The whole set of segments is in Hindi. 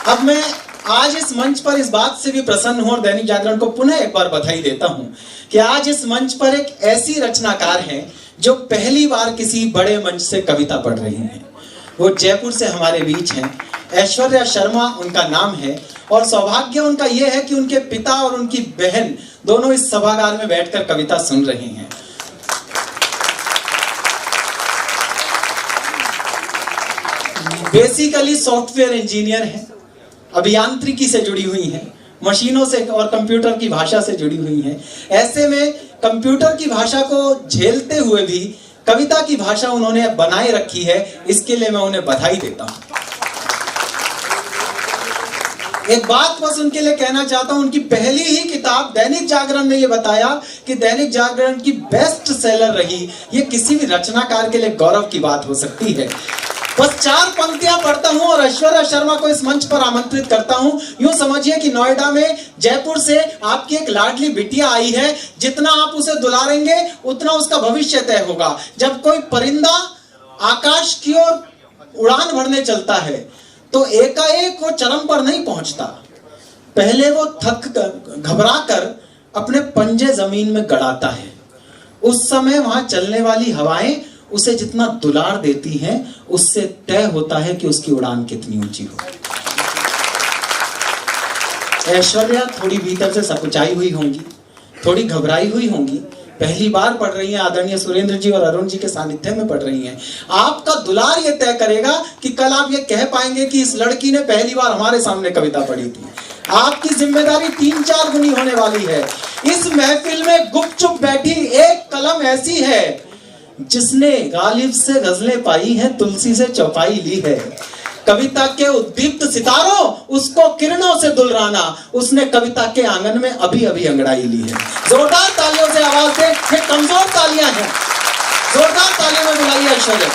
अब मैं आज इस मंच पर इस बात से भी प्रसन्न हूं और दैनिक जागरण को पुनः एक बार बधाई देता हूं कि आज इस मंच पर एक ऐसी रचनाकार हैं जो पहली बार किसी बड़े मंच से कविता पढ़ रही हैं। वो जयपुर से हमारे बीच हैं। ऐश्वर्या शर्मा उनका नाम है और सौभाग्य उनका यह है कि उनके पिता और उनकी बहन दोनों इस सभागार में बैठकर कविता सुन रहे हैं। बेसिकली सॉफ्टवेयर इंजीनियर हैं, अभियांत्रिकी से जुड़ी हुई हैं, मशीनों से और कंप्यूटर की भाषा से जुड़ी हुई हैं। ऐसे में कंप्यूटर की भाषा को झेलते हुए भी कविता की भाषा उन्होंने बनाए रखी है, इसके लिए मैं उन्हें बधाई देता हूं। एक बात बस उनके लिए कहना चाहता हूं, उनकी पहली ही किताब दैनिक जागरण ने यह बताया कि दैनिक जागरण की बेस्ट सेलर रही। ये किसी भी रचनाकार के लिए गौरव की बात हो सकती है। बस 4 पंक्तियां पढ़ता हूं और ऐश्वर्या शर्मा को इस मंच पर आमंत्रित करता हूं। यूं समझिए कि नोएडा में जयपुर से आपकी एक लाडली बिटिया आई है। जितना आप उसे दुलारेंगे उतना उसका भविष्य तय होगा। जब कोई परिंदा आकाश की ओर उड़ान भरने चलता है तो एकाएक वो चरम पर नहीं पहुंचता, पहले वो थक कर घबरा कर अपने पंजे जमीन में गड़ाता है। उस समय वहां चलने वाली हवाएं उसे जितना दुलार देती हैं उससे तय होता है कि उसकी उड़ान कितनी ऊंची हो। ऐश्वर्या थोड़ी भीतर से सकुचाई हुई होंगी, थोड़ी घबराई हुई होंगी। पहली बार पढ़ रही हैं, आदरणीय सुरेंद्र जी और अरुण जी के सानिध्य में पढ़ रही हैं। आपका दुलार यह तय करेगा कि कल आप ये कह पाएंगे कि इस लड़की ने पहली बार हमारे सामने कविता पढ़ी थी। आपकी जिम्मेदारी 3-4 गुनी होने वाली है। इस महफिल में गुपचुप बैठी एक कलम ऐसी है जिसने गालिब से गजलें पाई हैं, तुलसी से चौपाई ली है। कविता के उद्दीप्त सितारों उसको किरणों से दुलराना, उसने कविता के आंगन में अभी अभी अंगड़ाई ली है। जोरदार तालियों से आवाज दे। ये कमजोर तालियां हैं, जोरदार तालियों में बुलाइए ऐश्वर्या।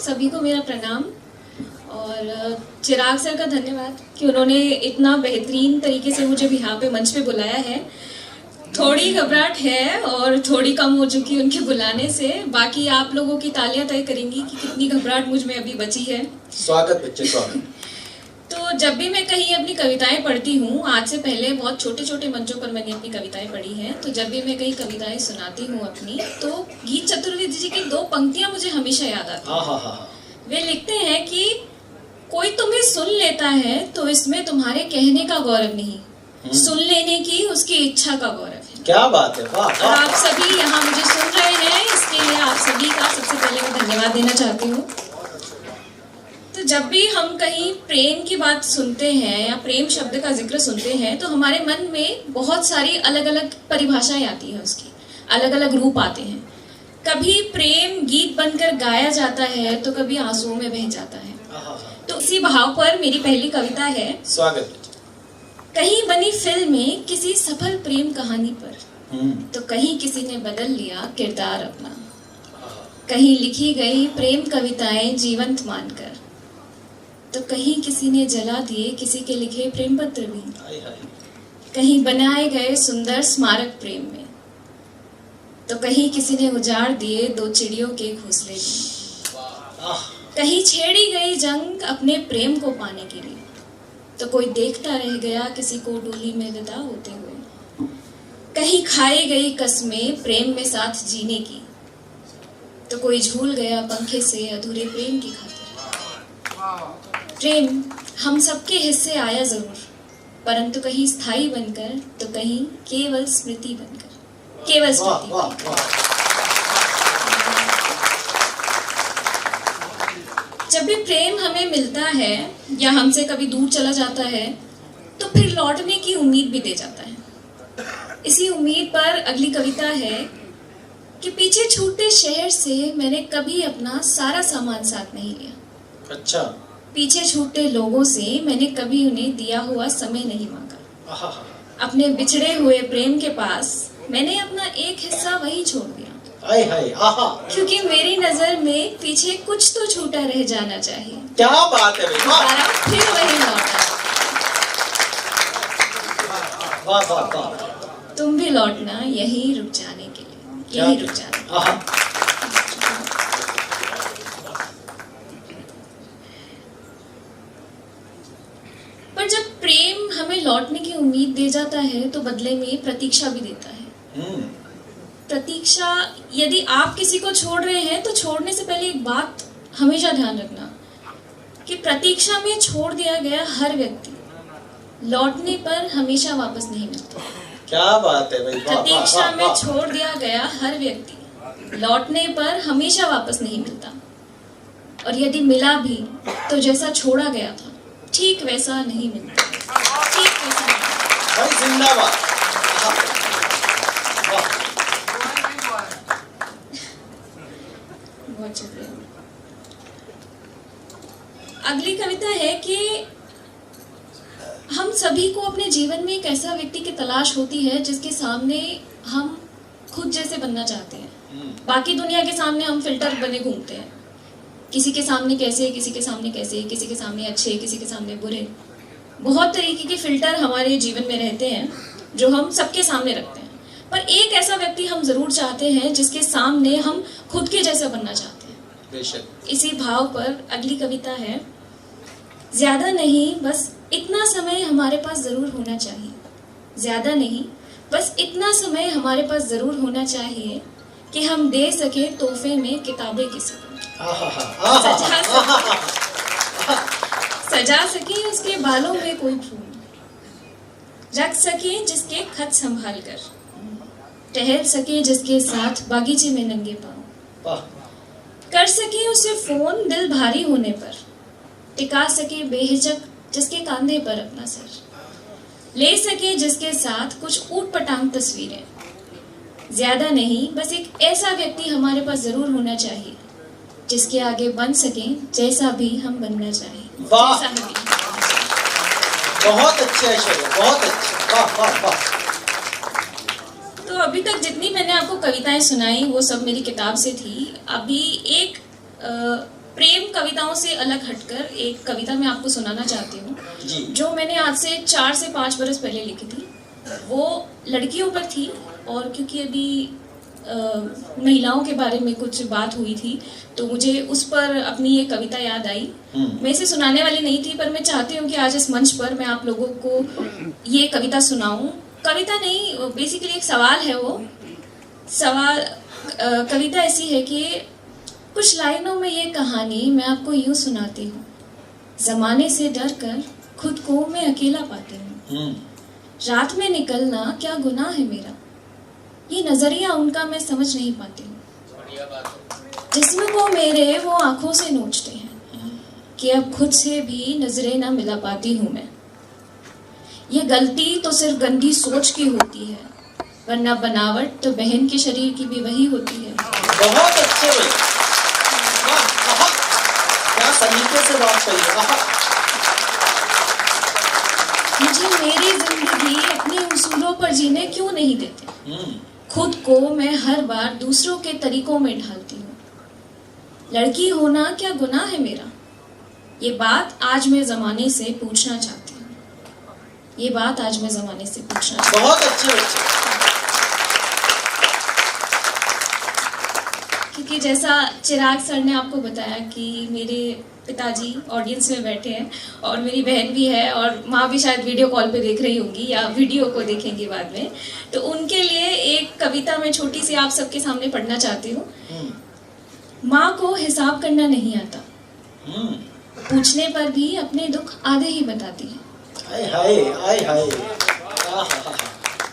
सभी को मेरा प्रणाम और चिराग सर का धन्यवाद कि उन्होंने इतना बेहतरीन तरीके से मुझे भी यहाँ पे मंच पे बुलाया है। थोड़ी घबराहट है और थोड़ी कम हो चुकी उनके बुलाने से। बाकी आप लोगों की तालियां तय करेंगी कि कितनी घबराहट मुझ में अभी बची है। स्वागत बच्चे, स्वागत। तो जब भी मैं कहीं अपनी कविताएं पढ़ती हूँ, आज से पहले बहुत छोटे छोटे मंचों पर मैंने अपनी कविताएं पढ़ी हैं, तो जब भी मैं कहीं कविताएं सुनाती हूँ अपनी, तो गीत चतुर्वेदी जी की 2 पंक्तियां मुझे हमेशा याद आती हैं। वे लिखते हैं कि कोई तुम्हें सुन लेता है तो इसमें तुम्हारे कहने का गौरव नहीं, सुन लेने की उसकी इच्छा का गौरव है। क्या बात है, वाह। और आप सभी यहाँ मुझे सुन रहे हैं, इसके लिए आप सभी का सबसे पहले मैं धन्यवाद देना चाहती हूँ। तो जब भी हम कहीं प्रेम की बात सुनते हैं या प्रेम शब्द का जिक्र सुनते हैं तो हमारे मन में बहुत सारी अलग अलग परिभाषाएं आती है, उसकी अलग अलग रूप आते हैं। कभी प्रेम गीत बनकर गाया जाता है तो कभी आंसुओं में बह जाता है। तो इसी भाव पर मेरी पहली कविता है। स्वागत। कहीं बनी फिल्म में किसी सफल प्रेम कहानी पर, तो कहीं किसी ने बदल लिया किरदार अपना। कहीं लिखी गई प्रेम कविताएं जीवंत मानकर, तो कहीं किसी ने जला दिए किसी के लिखे प्रेम पत्र भी। कहीं बनाए गए सुंदर स्मारक प्रेम में, तो कहीं किसी ने उजाड़ दिए 2 चिड़ियों के घोंसले भी। कहीं छेड़ी गई जंग अपने प्रेम को पाने के लिए, तो कोई देखता रह गया किसी को डोली में विदा होते हुए। कहीं खाई गई कसमें प्रेम में साथ जीने की, तो कोई झूल गया पंखे से अधूरे प्रेम की खातिर। प्रेम हम सबके हिस्से आया जरूर, परंतु कहीं स्थायी बनकर तो कहीं केवल स्मृति बनकर, केवल स्मृति। जब भी प्रेम हमें मिलता है या हमसे कभी दूर चला जाता है तो फिर लौटने की उम्मीद भी दे जाता है। इसी उम्मीद पर अगली कविता है कि पीछे छूटे शहर से मैंने कभी अपना सारा सामान साथ नहीं लिया। अच्छा। पीछे छूटे लोगों से मैंने कभी उन्हें दिया हुआ समय नहीं मांगा। अपने बिछड़े हुए प्रेम के पास मैंने अपना एक हिस्सा वही छोड़ दिया। हाय हाय, आहा। क्योंकि मेरी नजर में पीछे कुछ तो छूटा रह जाना चाहिए। क्या बात है, दोबारा फिर वही लौटा। वाह वाह वाह। तुम भी लौटना यही रुक जाने के लिए, यही रुक जाना। आहा। पर जब प्रेम हमें लौटने की उम्मीद दे जाता है तो बदले में प्रतीक्षा भी देता है। प्रतीक्षा, यदि आप किसी को छोड़ रहे हैं तो छोड़ने से पहले एक बात हमेशा ध्यान रखना कि प्रतीक्षा में छोड़ दिया गया हर व्यक्ति लौटने पर हमेशा वापस नहीं मिलता। क्या बात है भाई, वाह, वाह, प्रतीक्षा वाह, में वाह। छोड़ दिया गया हर व्यक्ति लौटने पर हमेशा वापस नहीं मिलता, और यदि मिला भी तो जैसा छोड़ा गया था ठीक वैसा नहीं मिलता, ठीक वैसा नहीं। भाई जिंदाबाद। वाह। बहुत शुक्रिया। अगली कविता है कि हम सभी को अपने जीवन में एक ऐसा व्यक्ति की तलाश होती है जिसके सामने हम खुद जैसे बनना चाहते हैं। बाकी दुनिया के सामने हम फिल्टर बने घूमते हैं, किसी के सामने कैसे, किसी के सामने कैसे, किसी के सामने अच्छे, किसी के सामने बुरे। बहुत तरीके के फिल्टर हमारे जीवन में रहते हैं जो हम सबके सामने रखते हैं, पर एक ऐसा व्यक्ति हम जरूर चाहते हैं जिसके सामने हम खुद के जैसा बनना चाहते हैं। बेशक। इसी भाव पर अगली कविता है। ज्यादा नहीं बस इतना समय हमारे पास जरूर होना चाहिए, ज्यादा नहीं बस इतना समय हमारे पास जरूर होना चाहिए कि हम दे सके तोहफे में किताबें किसी को, सजा सके उसके बालों में कोई फूल, रख सके जिसके खत संभाल कर, टहल सके जिसके साथ बागीचे में नंगे पांव, कर सके उसे फोन दिल भारी होने पर, टिका सके बेहिचक जिसके कांधे पर अपना सर, ले सके जिसके साथ कुछ ऊट पटांग तस्वीरें। ज्यादा नहीं बस एक ऐसा व्यक्ति हमारे पास जरूर होना चाहिए जिसके आगे बन सके जैसा भी हम बनना चाहिए। वाह, जैसा हम भी। बहुत अच्छे ऐश्वर्या, बहुत अच्छे, वाह वाह वाह। तो अभी तक जितनी मैंने आपको कविताएं सुनाई वो सब मेरी किताब से थी। अभी एक प्रेम कविताओं से अलग हटकर एक कविता मैं आपको सुनाना चाहती हूँ जो मैंने आज से 4 से 5 बरस पहले लिखी थी। वो लड़कियों पर थी, और क्योंकि अभी महिलाओं के बारे में कुछ बात हुई थी तो मुझे उस पर अपनी ये कविता याद आई। मैं इसे सुनाने वाली नहीं थी, पर मैं चाहती हूँ कि आज इस मंच पर मैं आप लोगों को ये कविता सुनाऊं। कविता नहीं, बेसिकली एक सवाल है। वो सवाल, कविता ऐसी है कि कुछ लाइनों में ये कहानी मैं आपको यूं सुनाती हूँ। जमाने से डर कर खुद को मैं अकेला पाती हूँ, रात में निकलना क्या गुनाह है मेरा, ये नजरिया उनका मैं समझ नहीं पाती हूँ। जिस्म को मेरे वो आंखों से नोचते हैं कि अब खुद से भी नजरें ना मिला पाती हूँ मैं। ये गलती तो सिर्फ गंदी सोच की होती है, वरना बनावट तो बहन के शरीर की भी वही होती है। बहुत अच्छे भाई, क्या सलीके से बात कही। मुझे मेरी जिंदगी अपने उसूलों पर जीने क्यों नहीं देते, खुद को मैं हर बार दूसरों के तरीकों में ढालती हूँ। लड़की होना क्या गुनाह है मेरा, ये बात आज मैं जमाने से पूछना चाहती हूँ। ये बात आज मैं जमाने से पूछना चाहती हूँ। बहुत अच्छे बच्चे। क्योंकि जैसा चिराग सर ने आपको बताया कि मेरे पिताजी ऑडियंस में बैठे हैं और मेरी बहन भी है और माँ भी शायद वीडियो कॉल पे देख रही होंगी या वीडियो को देखेंगी बाद में, तो उनके लिए एक कविता मैं छोटी सी आप सबके सामने पढ़ना चाहती हूँ। माँ को हिसाब करना नहीं आता, पूछने पर भी अपने दुख आधे ही बताती है। हाय हाय हाय हाय।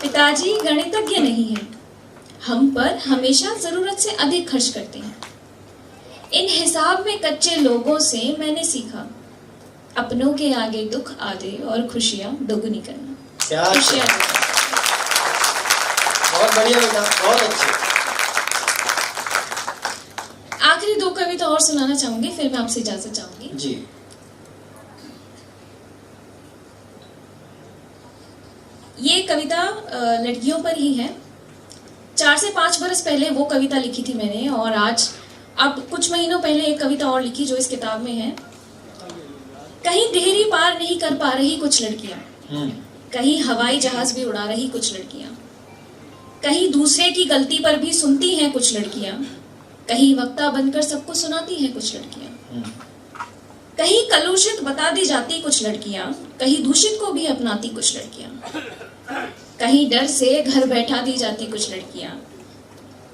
पिताजी गणितज्ञ नहीं है, हम पर हमेशा जरूरत से अधिक खर्च करते हैं। इन हिसाब में कच्चे लोगों से मैंने सीखा अपनों के आगे दुख आधे और खुशियां दोगुनी करना। क्या खुशियां बहुत बढ़िया बेटा, बहुत अच्छे। आखिरी 2 कविता और सुनाना चाहूंगी, फिर मैं आपसे इजाजत चाहूंगी जी। ये कविता लड़कियों पर ही है। 4 से 5 बरस पहले वो कविता लिखी थी मैंने, और आज अब कुछ महीनों पहले एक कविता और लिखी जो इस किताब में है। कहीं देहरी पार नहीं कर पा रही कुछ लड़कियां, कहीं हवाई जहाज भी उड़ा रही कुछ लड़कियां, कहीं दूसरे की गलती पर भी सुनती हैं कुछ लड़कियां, कहीं वक्ता बनकर सबको सुनाती हैं कुछ लड़कियां, कहीं कलुषित बता दी जाती कुछ लड़कियां, कहीं दूषित को भी अपनाती कुछ लड़कियां, कहीं डर से घर बैठा दी जाती कुछ लड़कियां,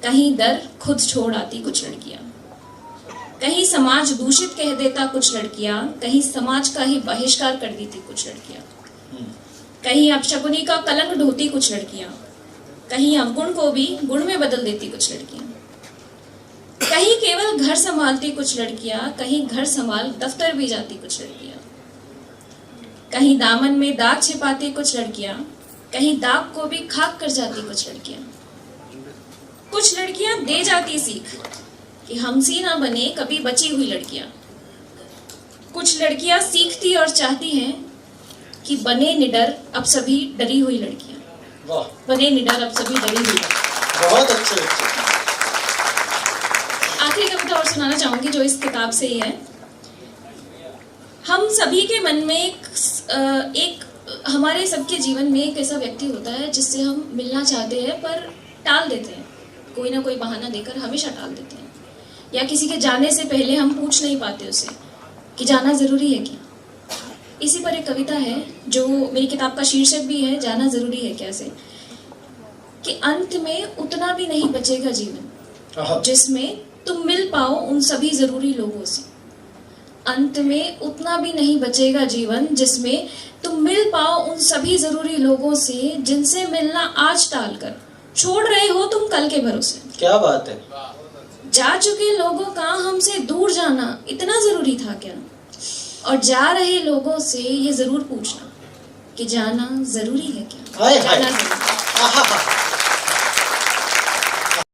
कहीं डर खुद छोड़ आती कुछ लड़कियां, कहीं समाज दूषित कह देता कुछ लड़कियां, कहीं समाज का ही बहिष्कार कर देती कुछ लड़कियां, कहीं अपशकुनी का कलंक ढोती कुछ लड़कियां, कहीं अवगुण को भी गुण में बदल देती कुछ लड़कियां, कहीं केवल घर संभालती कुछ लड़कियां, कहीं घर संभाल दफ्तर भी जाती कुछ लड़कियां, कहीं दामन में दाग छिपाती कुछ लड़कियां, कहीं दाग को भी खाक कर जाती कुछ लड़कियां। कुछ लड़कियां दे जाती सीख कि हमसी ना बने कभी बची हुई लड़कियां। कुछ लड़कियां सीखती और चाहती हैं कि बने निडर अब सभी डरी हुई लड़कियां। वाह, बने निडर अब सभी डरी हुई लड़कियां। बहुत अच्छे बच्चे। आखिरी कविता और सुनाना चाहूंगी जो इस किताब से ही है। हम सभी के मन में एक हमारे सबके जीवन में एक ऐसा व्यक्ति होता है जिससे हम मिलना चाहते हैं पर टाल देते हैं, कोई ना कोई बहाना देकर हमेशा टाल देते हैं, या किसी के जाने से पहले हम पूछ नहीं पाते उसे कि जाना जरूरी है क्या। इसी पर एक कविता है जो मेरी किताब का शीर्षक भी है, जाना जरूरी है क्या से, कि अंत में उतना भी नहीं बचेगा जीवन जिसमें तुम मिल पाओ उन सभी जरूरी लोगों से। अंत में उतना भी नहीं बचेगा जीवन जिसमें तुम मिल पाओ उन सभी जरूरी लोगों से जिनसे मिलना आज टाल कर छोड़ रहे हो तुम कल के भरोसे। क्या बात है। जा चुके लोगों का हमसे दूर जाना इतना जरूरी था क्या, और जा रहे लोगों से ये जरूर पूछना कि जाना जरूरी है क्या। हाय हाय। जाना जरूरी है।